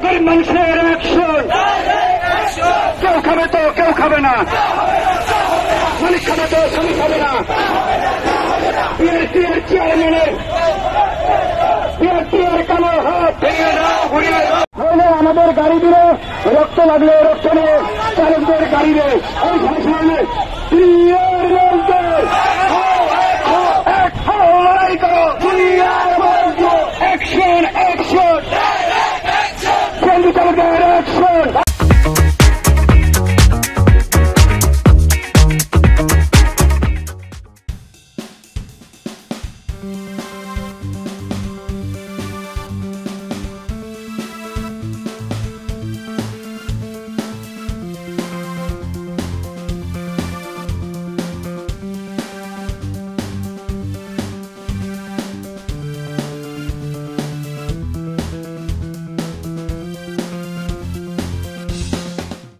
গরিব মানুষের অ্যাকশন। কেউ খাবে তো কেউ খাবে না, মালিক খাবে তো শ্রমিক খাবে না। বিএনপির চেয়ারম্যানের বিএনপির কালো হাত ভেঙে দাও, ঘুরিয়ে দাও। আমাদের গাড়ি দিলে রক্ত লাগলে রক্ত নিয়ে চালকদের গাড়ি দেয়।